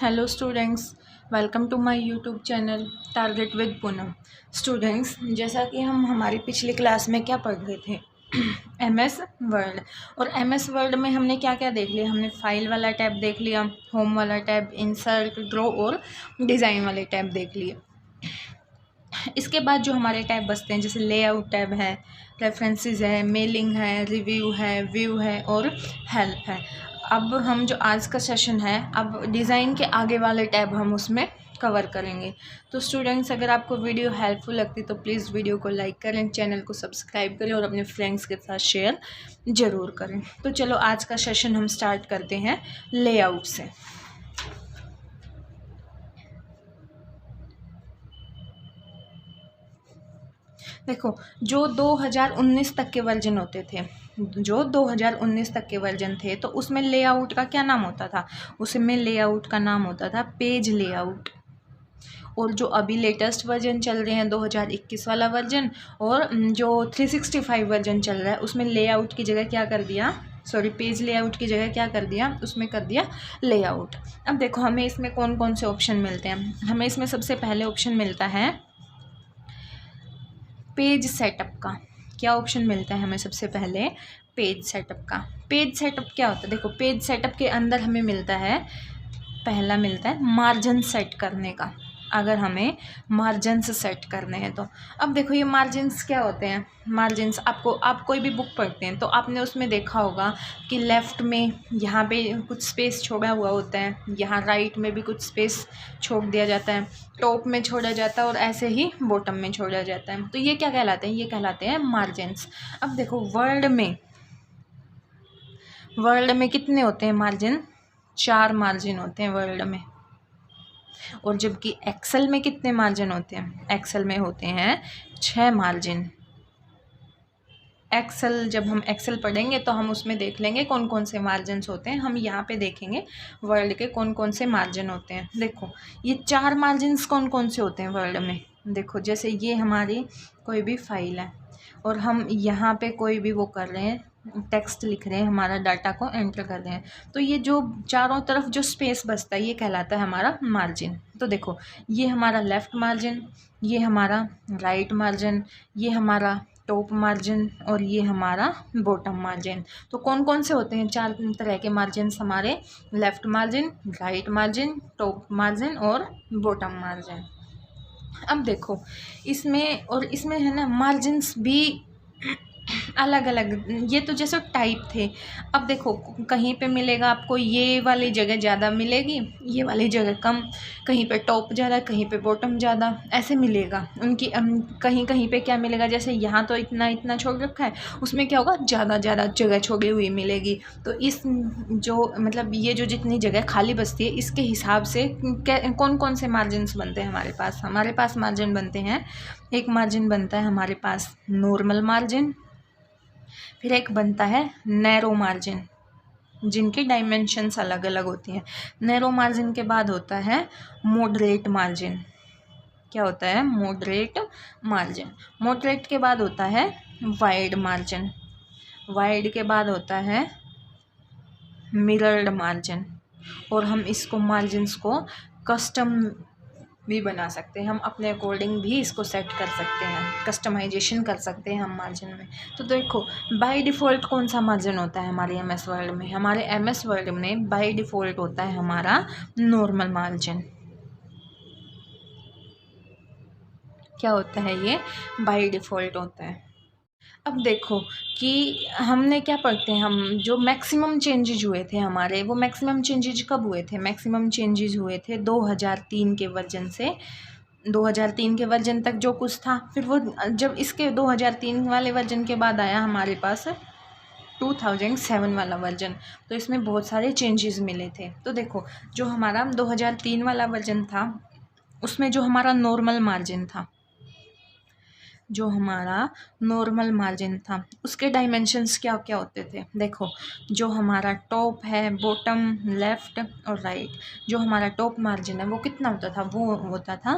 Hello students, welcome to my YouTube channel target with Poonam. Students, जैसा कि हम हमारी पिछली क्लास में क्या पढ़ रहे थे एमएस वर्ड। और एमएस वर्ड में हमने क्या क्या देख लिया। हमने फाइल वाला टैब देख लिया, होम वाला टैब, इंसर्ट, ड्रॉ और डिज़ाइन वाले टैब देख लिए। इसके बाद जो हमारे टैब बचते हैं जैसे लेआउट टैब है, रेफरेंसेस है, मेलिंग है, रिव्यू है, व्यू है और हेल्प है। अब हम जो आज का सेशन है, अब डिज़ाइन के आगे वाले टैब हम उसमें कवर करेंगे। तो स्टूडेंट्स, अगर आपको वीडियो हेल्पफुल लगती तो प्लीज़ वीडियो को लाइक करें, चैनल को सब्सक्राइब करें और अपने फ्रेंड्स के साथ शेयर ज़रूर करें। तो चलो आज का सेशन हम स्टार्ट करते हैं लेआउट से। देखो, जो 2019 तक के वर्जन होते थे, जो 2019 तक के वर्जन थे, तो उसमें लेआउट का क्या नाम होता था? उसमें लेआउट का नाम होता था पेज लेआउट। और जो अभी लेटेस्ट वर्जन चल रहे हैं 2021 वाला वर्जन, और जो 365 वर्जन चल रहा है, उसमें लेआउट की जगह क्या कर दिया, सॉरी, पेज लेआउट की जगह क्या कर दिया, उसमें कर दिया लेआउट। अब देखो, हमें इसमें कौन कौन से ऑप्शन मिलते हैं। हमें इसमें सबसे पहले ऑप्शन मिलता है पेज सेटअप का। क्या ऑप्शन मिलता है हमें सबसे पहले? पेज सेटअप का। पेज सेटअप क्या होता है? देखो, पेज सेटअप के अंदर हमें मिलता है, पहला मिलता है मार्जिन सेट करने का। अगर हमें मार्जिन्स सेट करने हैं तो अब देखो, ये मार्जिन्स क्या होते हैं? मार्जिन्स, आप कोई भी बुक पढ़ते हैं तो आपने उसमें देखा होगा कि लेफ़्ट में यहाँ पे कुछ स्पेस छोड़ा हुआ होता है, यहाँ राइट में भी कुछ स्पेस छोड़ दिया जाता है, टॉप में छोड़ा जाता है और ऐसे ही बॉटम में छोड़ा जाता है। तो ये क्या कहलाते हैं? ये कहलाते हैं मार्जिन्स। अब देखो, वर्ड में कितने होते हैं मार्जिन? 4 मार्जिन होते हैं वर्ड में। और जबकि एक्सेल में कितने मार्जिन होते हैं? एक्सेल में होते हैं 6 मार्जिन। एक्सेल, जब हम एक्सेल पढ़ेंगे तो हम उसमें देख लेंगे कौन कौन से मार्जिन्स होते हैं। हम यहाँ पे देखेंगे वर्ड के कौन कौन से मार्जिन होते हैं। देखो, ये 4 मार्जिन्स कौन कौन से होते हैं वर्ड में। देखो, जैसे ये हमारी कोई भी फाइल है और हम यहाँ पे कोई भी वो कर रहे हैं, टेक्स्ट लिख रहे हैं, हमारा डाटा को एंटर कर रहे हैं, तो ये जो चारों तरफ जो स्पेस बचता है ये कहलाता है हमारा मार्जिन। तो देखो, ये हमारा लेफ़्ट मार्जिन, ये हमारा राइट मार्जिन, ये हमारा टॉप मार्जिन और ये हमारा बॉटम मार्जिन। तो कौन कौन से होते हैं 4 तरह के मार्जिन हमारे? Left margin, right margin, top margin और बॉटम मार्जिन। अब देखो, इसमें है ना, मार्जिन्स भी अलग अलग, ये तो जैसे टाइप थे। अब देखो, कहीं पे मिलेगा आपको ये वाली जगह ज़्यादा मिलेगी, ये वाली जगह कम, कहीं पे टॉप ज़्यादा, कहीं पे बॉटम ज़्यादा, ऐसे मिलेगा उनकी। कहीं कहीं पे क्या मिलेगा, जैसे यहाँ तो इतना इतना छोड़ रखा है, उसमें क्या होगा, ज़्यादा ज़्यादा जगह छोड़ी हुई मिलेगी। तो इस जो मतलब ये जो जितनी जगह खाली बचती है, इसके हिसाब से कौन कौन से मार्जिन्स बनते हैं हमारे पास मार्जिन बनते हैं। एक मार्जिन बनता है हमारे पास नॉर्मल मार्जिन, फिर एक बनता है नैरो मार्जिन, जिनकी डायमेंशंस अलग अलग होती हैं। नैरो मार्जिन के बाद होता है मॉडरेट मार्जिन। क्या होता है? Moderate margin. मॉडरेट के बाद होता है वाइड मार्जिन। वाइड के बाद होता है मिरर्ड मार्जिन। और हम इसको मार्जिन्स को कस्टम भी बना सकते हैं, हम अपने अकॉर्डिंग भी इसको सेट कर सकते हैं, कस्टमाइजेशन कर सकते हैं हम मार्जिन में। तो देखो, बाय डिफ़ॉल्ट कौन सा मार्जिन होता है हमारे एमएस वर्ड में? हमारे एमएस वर्ड में बाय डिफ़ॉल्ट होता है हमारा नॉर्मल मार्जिन। क्या होता है ये? बाय डिफ़ॉल्ट होता है। अब देखो कि हमने क्या पढ़ते हैं, हम जो मैक्सिमम चेंजेज हुए थे हमारे, वो मैक्सिमम चेंजेज कब हुए थे? मैक्सिमम चेंजेज हुए थे 2003 के वर्जन से। 2003 के वर्जन तक जो कुछ था, फिर वो जब इसके 2003 वाले वर्जन के बाद आया हमारे पास 2007 वाला वर्जन, तो इसमें बहुत सारे चेंजेस मिले थे। तो देखो, जो हमारा 2003 वाला वर्जन था, उसमें जो हमारा नॉर्मल मार्जिन था, जो हमारा नॉर्मल मार्जिन था, उसके डायमेंशंस क्या क्या होते थे? देखो, जो हमारा टॉप है, बॉटम, लेफ़्ट और राइट, जो हमारा टॉप मार्जिन है वो कितना होता था? वो होता था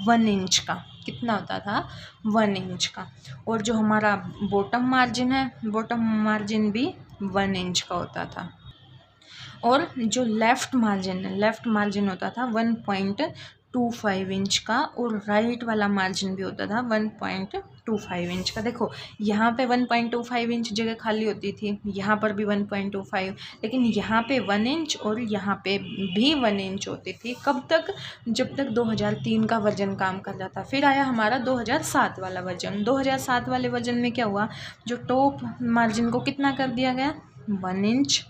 1 इंच का। कितना होता था? 1 इंच का। और जो हमारा बॉटम मार्जिन है, बॉटम मार्जिन भी 1 इंच का होता था। और जो लेफ़्ट मार्जिन है, लेफ़्ट मार्जिन होता था 1.25 इंच का, और राइट वाला मार्जिन भी होता था 1.25 इंच का। देखो यहाँ पे 1.25 इंच जगह खाली होती थी, यहाँ पर भी 1.25, लेकिन यहाँ पे 1 इंच और यहाँ पे भी 1 इंच होती थी। कब तक? जब तक 2003 का वर्जन काम कर रहा था। फिर आया हमारा 2007 वाला वर्जन। 2007 वाले वर्जन में क्या हुआ, जो टॉप मार्जिन को कितना कर दिया गया, 1 इंच,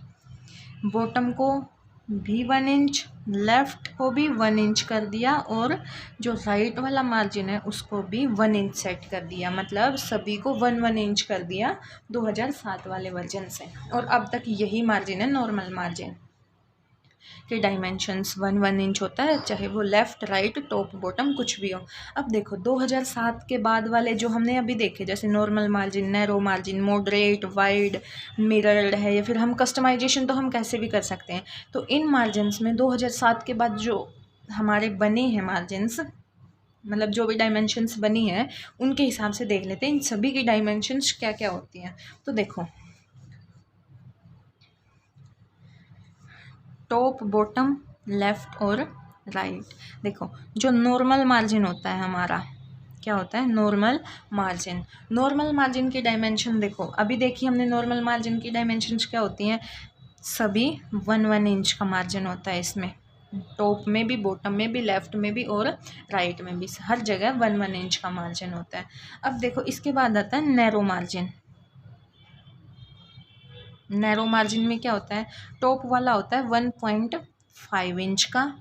बॉटम को भी 1 इंच, लेफ़्ट को भी 1 इंच कर दिया, और जो राइट वाला मार्जिन है उसको भी 1 इंच सेट कर दिया। मतलब सभी को 1 इंच कर दिया 2007 वाले वर्जन से। और अब तक यही मार्जिन है, नॉर्मल मार्जिन के डायमेंशंस 1 इंच होता है, चाहे वो लेफ़्ट राइट टॉप बॉटम कुछ भी हो। अब देखो 2007 के बाद वाले जो हमने अभी देखे, जैसे normal margin, narrow margin, moderate, wide, mirrored है, या फिर हम कस्टमाइजेशन तो हम कैसे भी कर सकते हैं। तो इन मार्जिन्स में 2007 के बाद जो हमारे बने हैं मार्जिन्स, मतलब जो भी डायमेंशंस बनी है उनके हिसाब से देख लेते हैं इन सभी की डायमेंशंस क्या क्या होती हैं। तो देखो टॉप, बॉटम, लेफ़्ट और राइट। देखो जो नॉर्मल मार्जिन होता है हमारा, क्या होता है, नॉर्मल मार्जिन। नॉर्मल मार्जिन की डायमेंशन देखो, अभी देखिए हमने नॉर्मल मार्जिन की डायमेंशंस क्या होती हैं, सभी 1 इंच का मार्जिन होता है इसमें, टॉप में भी, बॉटम में भी, लेफ़्ट में भी और राइट में भी, हर जगह 1 इंच का मार्जिन होता है। अब देखो इसके बाद आता है नैरो मार्जिन। नैरो मार्जिन में क्या होता है, टॉप वाला होता है 1.5 इंच का,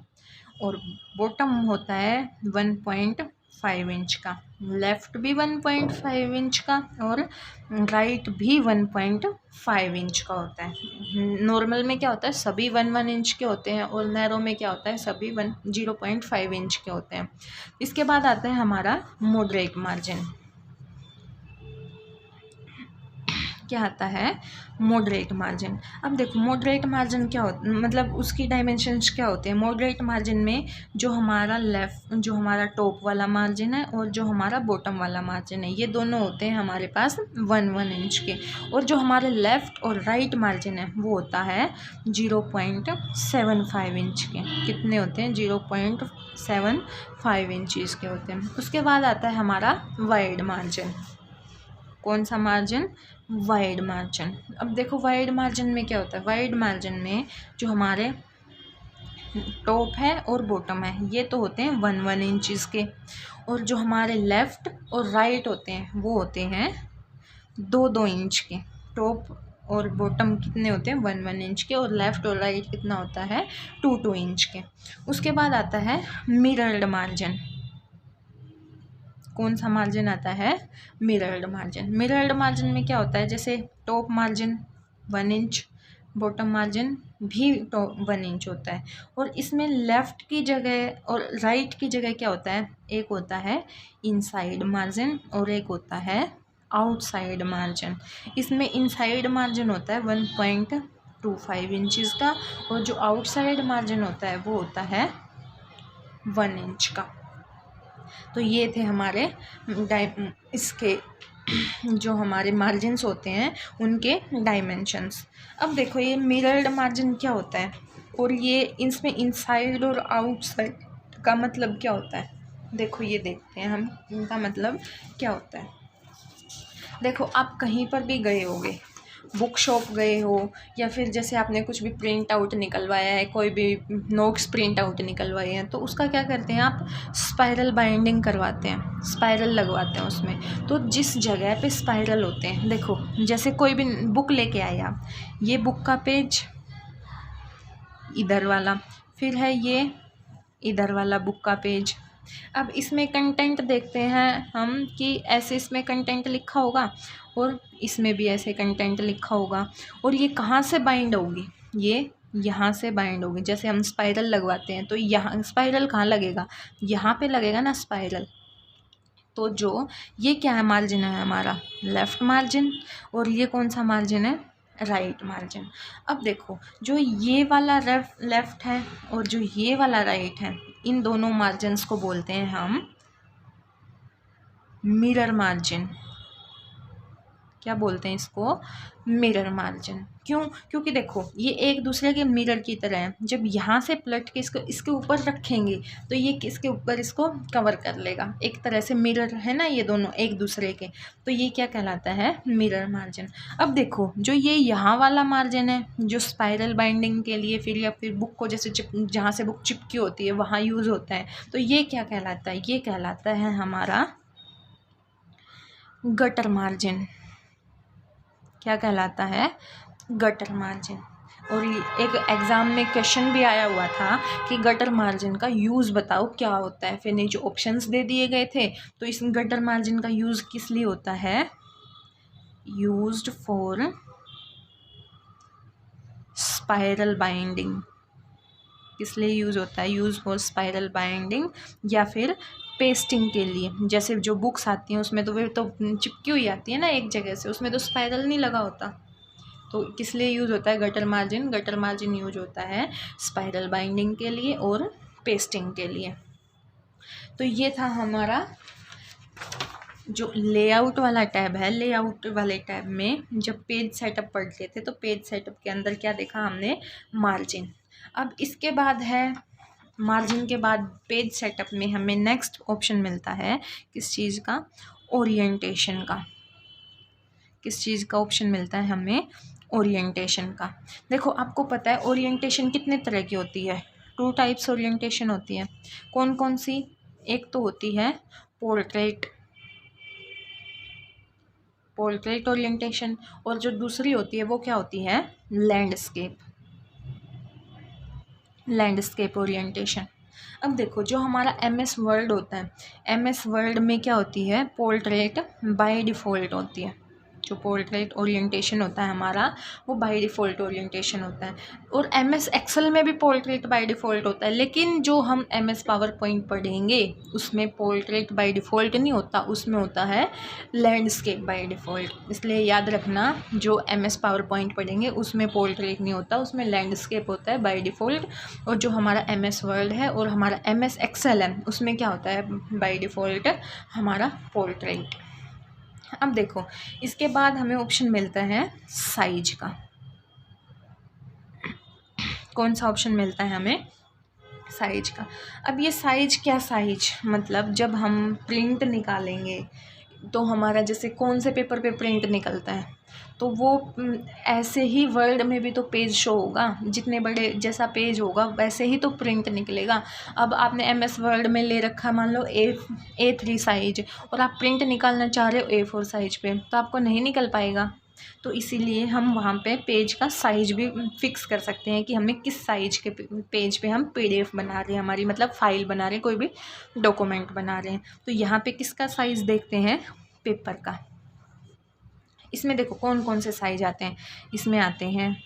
और बॉटम होता है 1.5 इंच का, लेफ़्ट भी 1.5 इंच का और राइट भी 1.5 इंच का होता है। नॉर्मल में क्या होता है, सभी 1 इंच के होते हैं, और नैरो में क्या होता है, सभी 0.5 इंच के होते हैं। इसके बाद आता है हमारा मॉडरेट मार्जिन। क्या आता है, मॉडरेट मार्जिन। अब देखो मॉडरेट मार्जिन क्या होता, मतलब उसकी डायमेंशंस क्या होते हैं। मॉडरेट मार्जिन में जो हमारा टॉप वाला मार्जिन है और जो हमारा बॉटम वाला मार्जिन है, ये दोनों होते हैं हमारे पास 1 इंच के, और जो हमारे लेफ़्ट और राइट मार्जिन है वो होता है 0.75 इंच के। कितने होते हैं, 0.75 इंचज़ के होते हैं। उसके बाद आता है हमारा वाइड मार्जिन। कौन सा मार्जिन, वाइड मार्जिन। अब देखो वाइड मार्जिन में क्या होता है, वाइड मार्जिन में जो हमारे टॉप है और बॉटम है ये तो होते हैं 1 इंचज़ के, और जो हमारे लेफ़्ट और राइट होते हैं वो होते हैं 2 इंच के। टॉप और बॉटम कितने होते हैं, 1 इंच के, और लेफ़्ट और राइट कितना होता है, 2 इंच के। उसके बाद आता है मिरर्ड मार्जिन। कौन सा मार्जिन आता है, मिरर्ड मार्जिन। मिरर्ड मार्जिन में क्या होता है, जैसे top margin 1 inch, bottom margin भी 1 इंच होता है, और इसमें लेफ़्ट की जगह और राइट की जगह क्या होता है, एक होता है इनसाइड मार्जिन और एक होता है आउटसाइड मार्जिन। इसमें इनसाइड मार्जिन होता है 1.25 इंचज़ का, और जो आउटसाइड मार्जिन होता है वो होता है 1 इंच का। तो ये थे हमारे इसके जो हमारे मार्जिन्स होते हैं उनके डायमेंशंस। अब देखो ये मिरर्ड मार्जिन क्या होता है, और ये इसमें इनसाइड और आउटसाइड का मतलब क्या होता है। देखो ये देखते हैं हम इनका मतलब क्या होता है। देखो आप कहीं पर भी गए होगे, बुक शॉप गए हो, या फिर जैसे आपने कुछ भी प्रिंट आउट निकलवाया है, कोई भी नोट्स प्रिंट आउट निकलवाए हैं, तो उसका क्या करते हैं आप, स्पाइरल बाइंडिंग करवाते हैं, स्पाइरल लगवाते हैं उसमें। तो जिस जगह पे स्पाइरल होते हैं, देखो जैसे कोई भी बुक लेके आए आप, ये बुक का पेज इधर वाला, फिर है ये इधर वाला बुक का पेज। अब इसमें कंटेंट देखते हैं हम कि ऐसे इसमें कंटेंट लिखा होगा और इसमें भी ऐसे कंटेंट लिखा होगा, और ये कहाँ से बाइंड होगी, ये यहाँ से बाइंड होगी। जैसे हम स्पाइरल लगवाते हैं तो यहाँ स्पाइरल कहाँ लगेगा, यहाँ पे लगेगा ना स्पाइरल। तो जो ये क्या है, मार्जिन है हमारा लेफ़्ट मार्जिन, और ये कौन सा मार्जिन है, राइट मार्जिन। अब देखो जो ये वाला लेफ़्ट है और जो ये वाला राइट है, इन दोनों मार्जिन्स को बोलते हैं हम मिरर मार्जिन। क्या बोलते हैं इसको, मिरर मार्जिन। क्यों? क्योंकि देखो ये एक दूसरे के मिरर की तरह है। जब यहाँ से पलट के इसको इसके ऊपर रखेंगे तो ये किसके ऊपर इसको कवर कर लेगा, एक तरह से मिरर है ना ये दोनों एक दूसरे के, तो ये क्या कहलाता है, मिरर मार्जिन। अब देखो जो ये यहाँ वाला मार्जिन है जो स्पाइरल बाइंडिंग के लिए फिर या फिर बुक को जैसे जहाँ से बुक चिपकी होती है वहाँ यूज़ होता है, तो ये क्या कहलाता है, ये कहलाता है हमारा गटर मार्जिन। क्या कहलाता है, गटर मार्जिन। और एक एग्ज़ाम में क्वेश्चन भी आया हुआ था कि गटर मार्जिन का यूज़ बताओ क्या होता है, फिर नीचे ऑप्शंस दे दिए गए थे। तो इस गटर मार्जिन का यूज़ किस लिए होता है, यूज्ड फॉर स्पाइरल बाइंडिंग। किस लिए यूज़ होता है, यूज़ फॉर स्पाइरल बाइंडिंग या फिर पेस्टिंग के लिए। जैसे जो बुक्स आती हैं उसमें तो वे तो चिपकी हुई आती है ना एक जगह से, उसमें तो स्पाइरल नहीं लगा होता। तो किस लिए यूज़ होता है gutter margin, gutter margin use होता है स्पाइरल बाइंडिंग के लिए और पेस्टिंग के लिए। तो ये था हमारा जो लेआउट वाला टैब है। लेआउट वाले टैब में जब पेज सेटअप पढ़ रहे थे तो पेज सेटअप के अंदर क्या देखा हमने, मार्जिन। अब इसके बाद है मार्जिन के बाद पेज सेटअप में हमें नेक्स्ट ऑप्शन मिलता है किस चीज़ का, ओरिएंटेशन का। किस चीज़ का ऑप्शन मिलता है हमें, ओरिएंटेशन का। देखो आपको पता है ओरिएंटेशन कितने तरह की होती है, 2 टाइप्स ओरिएंटेशन होती है। कौन कौन सी, एक तो होती है पोर्ट्रेट ओरिएंटेशन, और जो दूसरी होती है वो क्या होती है, लैंडस्केप ओरिएंटेशन। अब देखो जो हमारा MS वर्ड होता है, MS वर्ड में क्या होती है, पोर्ट्रेट बाय डिफ़ॉल्ट होती है। जो पोर्ट्रेट ओरिएंटेशन होता है हमारा वो बाय डिफ़ॉल्ट ओरिएंटेशन होता है। और MS एक्सेल में भी पोर्ट्रेट बाय डिफ़ॉल्ट होता है, लेकिन जो हम MS पावर पॉइंट पढ़ेंगे उसमें पोर्ट्रेट बाय डिफ़ॉल्ट नहीं होता, उसमें होता है लैंडस्केप बाय डिफ़ॉल्ट। इसलिए याद रखना जो MS पावर पॉइंट पढ़ेंगे उसमें पोर्ट्रेट नहीं होता, उसमें लैंडस्केप होता है बाय डिफ़ॉल्ट। और जो हमारा MS वर्ड है और हमारा MS एक्सेल है उसमें क्या होता है बाय डिफ़ॉल्ट हमारा पोर्ट्रेट। अब देखो इसके बाद हमें ऑप्शन मिलता है साइज का। कौन सा ऑप्शन मिलता है हमें, साइज का। अब ये साइज क्या, साइज मतलब जब हम प्रिंट निकालेंगे तो हमारा जैसे कौन से पेपर पे प्रिंट निकलता है तो वो ऐसे ही वर्ड में भी तो पेज शो होगा, जितने बड़े जैसा पेज होगा वैसे ही तो प्रिंट निकलेगा। अब आपने MS वर्ड में ले रखा मान लो A3 साइज और आप प्रिंट निकालना चाह रहे हो A4 साइज पे, तो आपको नहीं निकल पाएगा। तो इसीलिए हम वहाँ पे पेज का साइज भी फिक्स कर सकते हैं कि हमें किस साइज के पेज पे हम PDF बना रहे हैं, हमारी मतलब फ़ाइल बना रहे हैं, कोई भी डॉक्यूमेंट बना रहे हैं। तो यहाँ पे किसका साइज़ देखते हैं, पेपर का। इसमें देखो कौन कौन से साइज आते हैं, इसमें आते हैं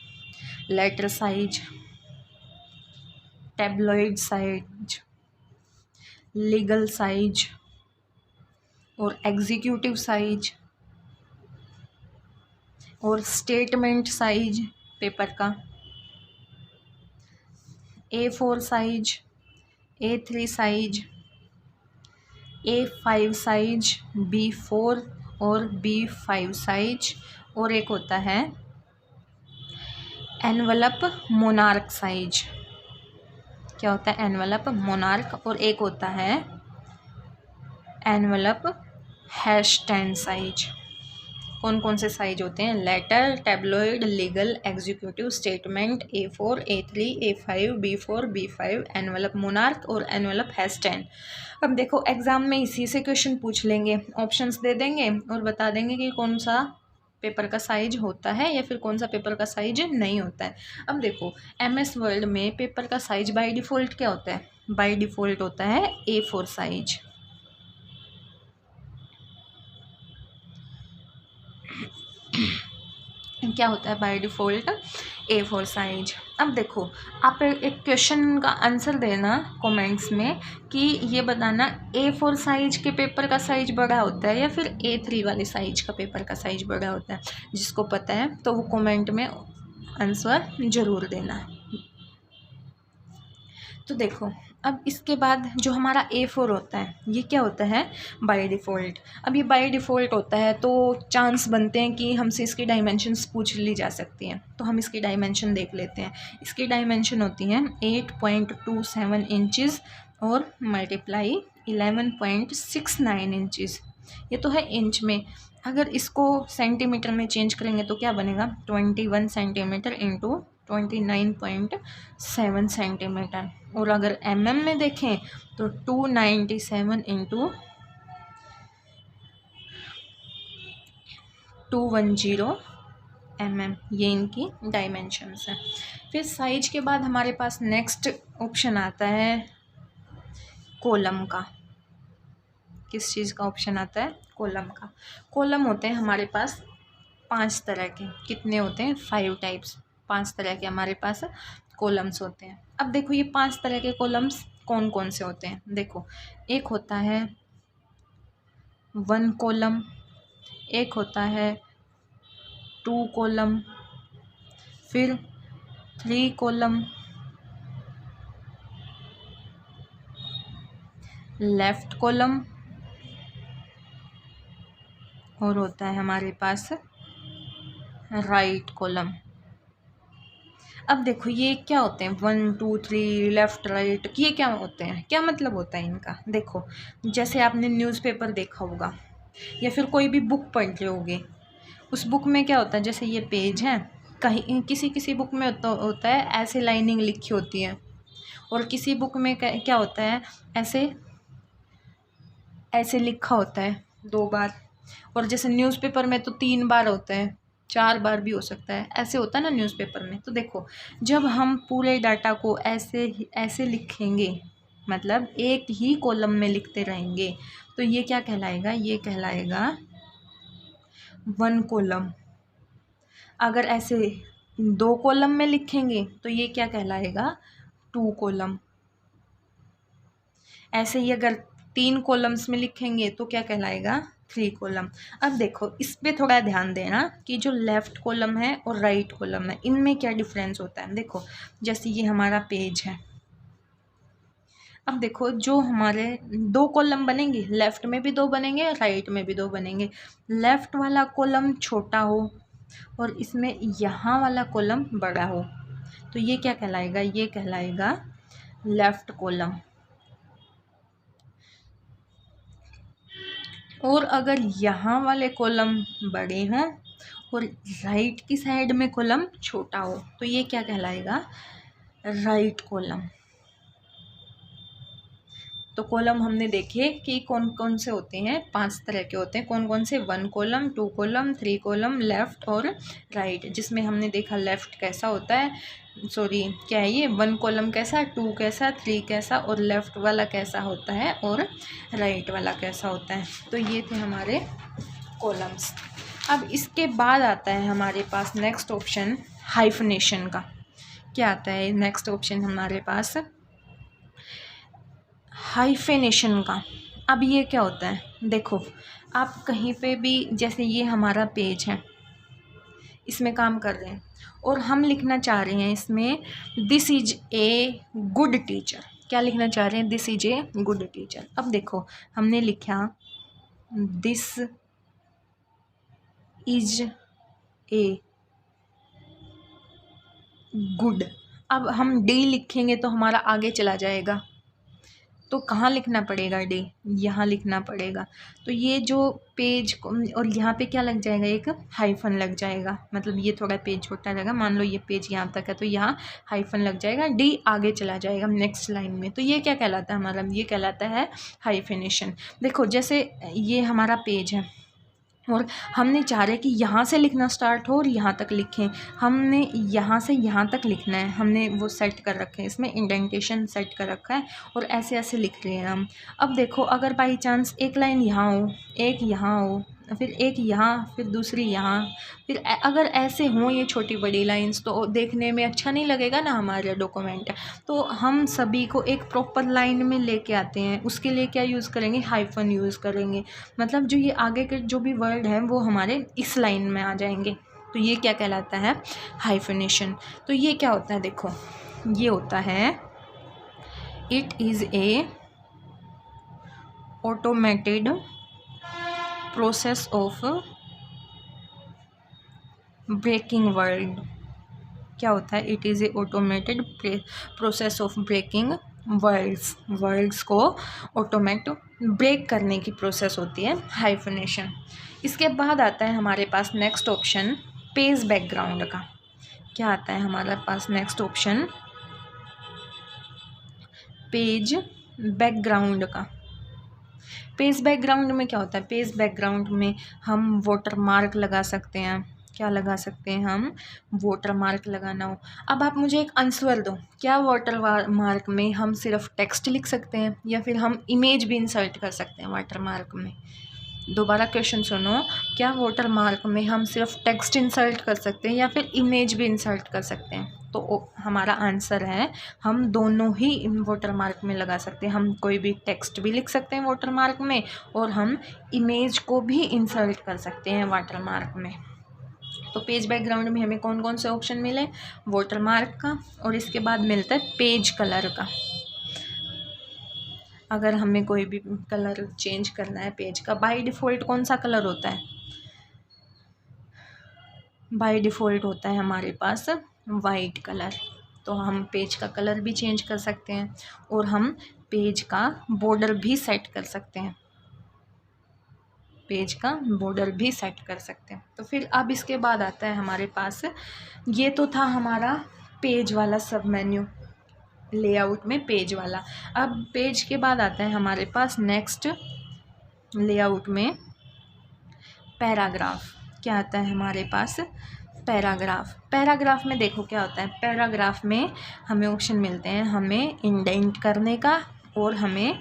letter size, tabloid size, legal size और एग्जीक्यूटिव साइज और स्टेटमेंट साइज पेपर का, A4 size, A3 size, A5 size, B4 और B5 साइज, और एक होता है एनवलप मोनार्क साइज। क्या होता है, एनवलप मोनार्क, और एक होता है एनवलप #10 साइज। कौन कौन से साइज होते हैं, letter, tabloid, legal, executive, statement, A4, A3, A5, B4, B5, envelope monarch और एनवलप #10। अब देखो एग्ज़ाम में इसी से क्वेश्चन पूछ लेंगे, ऑप्शंस दे देंगे और बता देंगे कि कौन सा पेपर का साइज होता है या फिर कौन सा पेपर का साइज नहीं होता है। अब देखो MS वर्ड में पेपर का साइज बाय डिफ़ॉल्ट क्या होता है, बाय डिफ़ॉल्ट होता है A4 साइज। क्या होता है बाय डिफ़ॉल्ट, A4 साइज। अब देखो आप एक क्वेश्चन का आंसर देना कमेंट्स में कि ये बताना A4 साइज के पेपर का साइज बड़ा होता है या फिर A3 वाले साइज का पेपर का साइज बड़ा होता है। जिसको पता है तो वो कमेंट में आंसर ज़रूर देना। तो देखो अब इसके बाद जो हमारा A4 होता है, ये क्या होता है, बाय डिफ़ॉल्ट। अब ये बाय डिफ़ॉल्ट होता है तो चांस बनते हैं कि हमसे इसकी डायमेंशंस पूछ ली जा सकती हैं। तो हम इसकी डायमेंशन देख लेते हैं। इसकी डायमेंशन होती हैं 8.27 इंचज़ और मल्टीप्लाई 11.69 इंचज़। ये तो है इंच में। अगर इसको सेंटीमीटर में चेंज करेंगे तो क्या बनेगा, 21 सेंटीमीटर इंटू 29.7 सेंटीमीटर। और अगर में देखें तो 297 इंटू 210 ये इनकी डायमेंशंस हैं। फिर साइज के बाद हमारे पास नेक्स्ट ऑप्शन आता है कॉलम का। किस चीज़ का ऑप्शन आता है, कॉलम का। कॉलम होते हैं हमारे पास 5 तरह के। कितने होते हैं, 5 टाइप्स, 5 तरह के हमारे पास कॉलम्स होते हैं। अब देखो ये 5 तरह के कॉलम्स कौन कौन से होते हैं। देखो, एक होता है 1 कॉलम, एक होता है 2 कॉलम, फिर 3 कॉलम, लेफ़्ट कॉलम, और होता है हमारे पास राइट कॉलम। अब देखो ये क्या होते हैं, 1 2 3 लेफ़्ट राइट, ये क्या होते हैं, क्या मतलब होता है इनका। देखो, जैसे आपने न्यूज़पेपर देखा होगा या फिर कोई भी बुक पढ़ रहे होगे, उस बुक में क्या होता है, जैसे ये पेज है, कहीं किसी किसी बुक में होता है ऐसे लाइनिंग लिखी होती है, और किसी बुक में क्या होता है, ऐसे ऐसे लिखा होता है 2 बार। और जैसे न्यूज़पेपर में तो 3 बार होता है, 4 बार भी हो सकता है, ऐसे होता है ना न्यूज़पेपर में। तो देखो, जब हम पूरे डाटा को ऐसे लिखेंगे, मतलब एक ही कॉलम में लिखते रहेंगे, तो ये क्या कहलाएगा, ये कहलाएगा 1 कॉलम। अगर ऐसे 2 कॉलम में लिखेंगे तो ये क्या कहलाएगा, 2 कॉलम। ऐसे ही अगर 3 कॉलम्स में लिखेंगे तो क्या कहलाएगा, 3 कॉलम। अब देखो, इस पे थोड़ा ध्यान देना कि जो लेफ़्ट कॉलम है और राइट कॉलम है, इनमें क्या डिफरेंस होता है। देखो, जैसे ये हमारा पेज है, अब देखो जो हमारे 2 कॉलम बनेंगे, लेफ़्ट में भी 2 बनेंगे, राइट में भी 2 बनेंगे। लेफ़्ट वाला कॉलम छोटा हो और इसमें यहाँ वाला कॉलम बड़ा हो, तो ये क्या कहलाएगा, ये कहलाएगा लेफ़्ट कॉलम। और अगर यहाँ वाले कॉलम बड़े हों और राइट की साइड में कॉलम छोटा हो, तो ये क्या कहलाएगा, राइट कॉलम। तो कॉलम हमने देखे कि कौन कौन से होते हैं, 5 तरह के होते हैं। कौन कौन से, 1 कॉलम, 2 कॉलम, 3 कॉलम, लेफ़्ट और राइट। जिसमें हमने देखा लेफ़्ट कैसा होता है, सॉरी क्या है ये, 1 कॉलम कैसा, 2 कैसा, 3 कैसा, और लेफ़्ट वाला कैसा होता है, और राइट वाला कैसा होता है। तो ये थे हमारे कॉलम्स। अब इसके बाद आता है हमारे पास नेक्स्ट ऑप्शन हाइफनेशन का। क्या आता है नेक्स्ट ऑप्शन हमारे पास, हाइफेनेशन का। अब ये क्या होता है, देखो आप कहीं पे भी, जैसे ये हमारा पेज है, इसमें काम कर रहे हैं और हम लिखना चाह रहे हैं इसमें this is a good teacher. क्या लिखना चाह रहे हैं, this is a good teacher. अब देखो, हमने लिखा दिस इज ए गुड। अब हम डी लिखेंगे तो हमारा आगे चला जाएगा, तो कहाँ लिखना पड़ेगा, डी यहाँ लिखना पड़ेगा। तो ये जो पेज और यहाँ पे क्या लग जाएगा, एक हाइफन लग जाएगा, मतलब ये थोड़ा पेज छोटा रहेगा। मान लो ये पेज यहाँ तक है तो यहाँ हाइफन लग जाएगा, डी आगे चला जाएगा नेक्स्ट लाइन में। तो ये क्या कहलाता है हमारा, ये कहलाता है हाइफिनेशन। देखो, जैसे ये हमारा पेज है और हमने चाह रहे कि यहाँ से लिखना स्टार्ट हो और यहाँ तक लिखें, हमने यहाँ से यहाँ तक लिखना है, हमने वो सेट कर रखे हैं, इसमें इंडेंटेशन सेट कर रखा है और ऐसे ऐसे लिख रहे हैं हम। अब देखो, अगर बाई चांस एक लाइन यहाँ हो, एक यहाँ हो, फिर एक यहाँ, फिर दूसरी यहाँ, फिर अगर ऐसे हों ये छोटी बड़ी लाइंस, तो देखने में अच्छा नहीं लगेगा ना हमारा डॉक्यूमेंट। तो हम सभी को एक प्रॉपर लाइन में लेके आते हैं, उसके लिए क्या यूज़ करेंगे, हाइफन यूज़ करेंगे। मतलब जो ये आगे के जो भी वर्ड हैं वो हमारे इस लाइन में आ जाएंगे। तो ये क्या कहलाता है, हाइफनेशन। तो ये क्या होता है, देखो ये होता है it is a automated process of breaking world. क्या होता है? It is a automated process of breaking words को ऑटोमेट ब्रेक करने की प्रोसेस होती है हाइफनेशन। इसके बाद आता है हमारे पास नेक्स्ट ऑप्शन पेज बैकग्राउंड का। क्या आता है हमारे पास नेक्स्ट ऑप्शन? पेज बैकग्राउंड का। पेज बैकग्राउंड में क्या होता है? पेज बैकग्राउंड में हम वाटर मार्क लगा सकते हैं। क्या लगा सकते हैं हम? वाटर मार्क लगाना हो। अब आप मुझे एक आंसर दो, क्या वाटर मार्क में हम सिर्फ टेक्स्ट लिख सकते हैं या फिर हम इमेज भी इंसर्ट कर सकते हैं वाटर मार्क में? दोबारा क्वेश्चन सुनो, क्या वाटर मार्क में हम सिर्फ टेक्स्ट इंसर्ट कर सकते हैं या फिर इमेज भी इंसर्ट कर सकते हैं? तो हमारा आंसर है हम दोनों ही वाटर मार्क में लगा सकते हैं। हम कोई भी टेक्स्ट भी लिख सकते हैं वाटर मार्क में और हम इमेज को भी इंसर्ट कर सकते हैं वाटर मार्क में। तो पेज बैकग्राउंड में हमें कौन कौन से ऑप्शन मिले? वाटर मार्क का, और इसके बाद मिलता है पेज कलर का। अगर हमें कोई भी कलर चेंज करना है पेज का, बाय डिफ़ॉल्ट कौन सा कलर होता है? बाय डिफ़ॉल्ट होता है हमारे पास वाइट कलर। तो हम पेज का कलर भी चेंज कर सकते हैं और हम पेज का बॉर्डर भी सेट कर सकते हैं। पेज का बॉर्डर भी सेट कर सकते हैं। तो फिर अब इसके बाद आता है हमारे पास, ये तो था हमारा पेज वाला सब मेन्यू, लेआउट में पेज वाला। अब पेज के बाद आता है हमारे पास नेक्स्ट लेआउट में पैराग्राफ। क्या आता है हमारे पास? पैराग्राफ। पैराग्राफ में देखो क्या होता है, पैराग्राफ में हमें ऑप्शन मिलते हैं, हमें इंडेंट करने का और हमें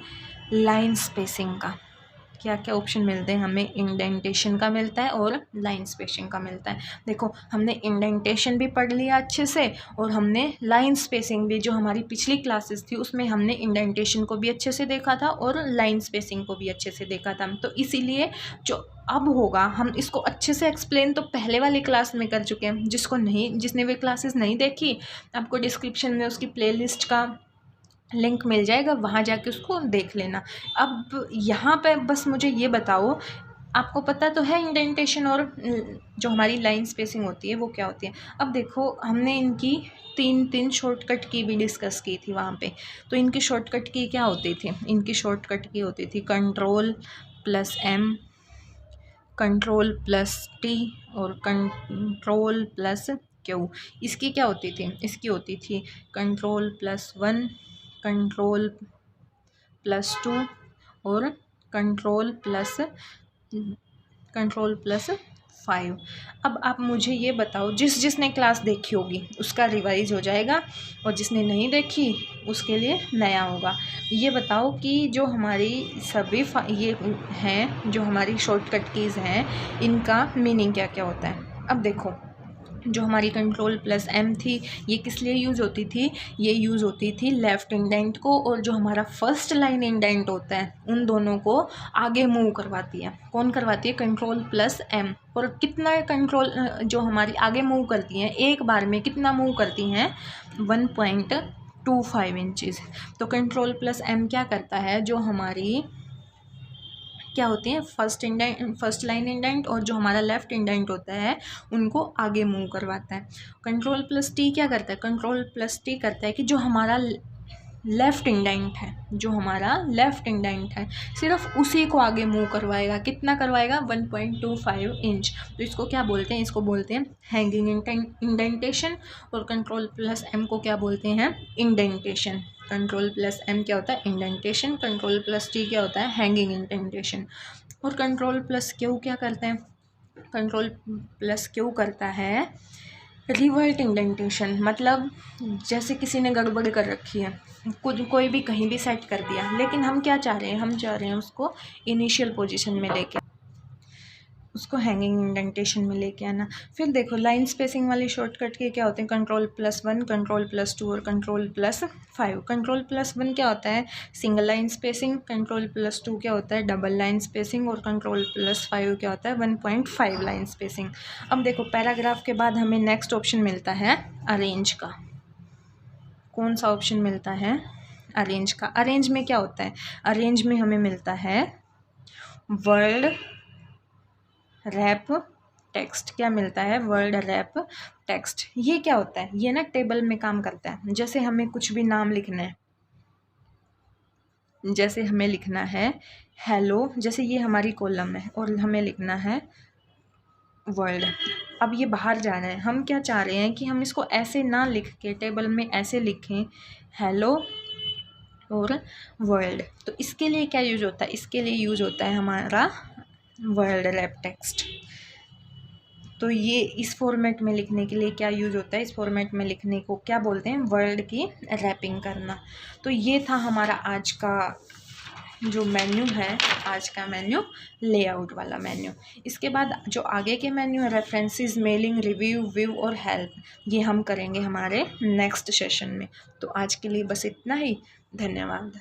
लाइन स्पेसिंग का। क्या क्या ऑप्शन मिलते हैं हमें? इंडेंटेशन का मिलता है और लाइन स्पेसिंग का मिलता है। देखो हमने इंडेंटेशन भी पढ़ लिया अच्छे से और हमने लाइन स्पेसिंग भी, जो हमारी पिछली क्लासेस थी उसमें हमने इंडेंटेशन को भी अच्छे से देखा था और लाइन स्पेसिंग को भी अच्छे से देखा था। तो इसीलिए जो अब होगा हम इसको अच्छे से एक्सप्लेन तो पहले वाली क्लास में कर चुके हैं। जिसने वे क्लासेस नहीं देखी, आपको डिस्क्रिप्शन में उसकी प्लेलिस्ट का लिंक मिल जाएगा, वहाँ जाके उसको देख लेना। अब यहाँ पे बस मुझे ये बताओ, आपको पता तो है इंडेंटेशन और जो हमारी लाइन स्पेसिंग होती है वो क्या होती है? अब देखो हमने इनकी तीन शॉर्टकट की भी डिस्कस की थी वहाँ पे। तो इनकी शॉर्टकट की क्या होती थी? इनकी शॉर्टकट की होती थी Ctrl+M, Ctrl+T और Ctrl+Q। इसकी क्या होती थी? इसकी होती थी Ctrl+1, Ctrl+2 और Ctrl+5। अब आप मुझे ये बताओ, जिसने क्लास देखी होगी उसका रिवाइज हो जाएगा और जिसने नहीं देखी उसके लिए नया होगा। ये बताओ कि जो हमारी सभी ये हैं, जो हमारी शॉर्टकट कीज़ हैं, इनका मीनिंग क्या क्या होता है? अब देखो, जो हमारी Ctrl+M थी ये किस लिए यूज़ होती थी? ये यूज़ होती थी लेफ़्ट इंडेंट को, और जो हमारा फर्स्ट लाइन इंडेंट होता है उन दोनों को आगे मूव करवाती है। कौन करवाती है? Ctrl+M। और कितना कंट्रोल जो हमारी आगे मूव करती हैं, एक बार में कितना मूव करती हैं? 1.25 इंचज़। तो Ctrl+M क्या करता है? जो हमारी क्या होती है फर्स्ट लाइन इंडेंट और जो हमारा लेफ़्ट इंडेंट होता है उनको आगे मूव करवाता है। Ctrl+T क्या करता है? Ctrl+T करता है कि जो हमारा लेफ़्ट इंडेंट है, सिर्फ उसी को आगे मूव करवाएगा। कितना करवाएगा? 1.25 इंच। तो इसको क्या बोलते हैं? इसको बोलते हैं हैंगिंग इंडेंटेशन। और Ctrl+M को क्या बोलते हैं? इंडेंटेशन। Ctrl+M क्या होता है? इंडेंटेशन। Ctrl+T क्या होता है? Hanging indentation. और Ctrl+Q क्या करते हैं? Ctrl+Q करता है रिवर्ट इंडेंटेशन। मतलब जैसे किसी ने गड़बड़ कर रखी है, कोई भी कहीं भी सेट कर दिया, लेकिन हम क्या चाह रहे हैं? हम चाह रहे हैं उसको इनिशियल पोजीशन में लेके, उसको हैंगिंग इंडेंटेशन में लेके आना। फिर देखो लाइन स्पेसिंग वाली शॉर्टकट के क्या होते हैं? Ctrl+1, Ctrl+2 और Ctrl+5। Ctrl+1 क्या होता है? Single line spacing. Ctrl+2 क्या होता है? Double line spacing. और Ctrl+5 क्या होता है? 1.5 लाइन स्पेसिंग। अब देखो पैराग्राफ के बाद हमें नेक्स्ट ऑप्शन मिलता है अरेंज का। कौन सा ऑप्शन मिलता है? अरेंज का। अरेंज में क्या होता है, अरेंज में हमें मिलता है वर्ड रैप टेक्स्ट। क्या मिलता है, वर्ड रैप टेक्स्ट। ये क्या होता है, ये ना टेबल में काम करता है। जैसे हमें कुछ भी नाम लिखना है, जैसे हमें लिखना है हेलो, जैसे ये हमारी कॉलम है और हमें लिखना है वर्ल्ड। अब ये बाहर जा रहा है, हम क्या चाह रहे हैं कि हम इसको ऐसे ना लिख के टेबल में ऐसे लिखें हेलो और वर्ल्ड। तो इसके लिए क्या यूज होता है, इसके लिए यूज होता है हमारा वर्ल्ड रैप टेक्स्ट। तो ये इस फॉर्मेट में लिखने के लिए क्या यूज होता है, इस फॉर्मेट में लिखने को क्या बोलते हैं, वर्ल्ड की रैपिंग करना। तो ये था हमारा आज का जो मेन्यू है, आज का मेन्यू लेआउट वाला मेन्यू। इसके बाद जो आगे के मेन्यू है, रेफरेंसेस, मेलिंग, रिव्यू, व्यू और हेल्प, ये हम करेंगे हमारे नेक्स्ट सेशन में। तो आज के लिए बस इतना ही, धन्यवाद।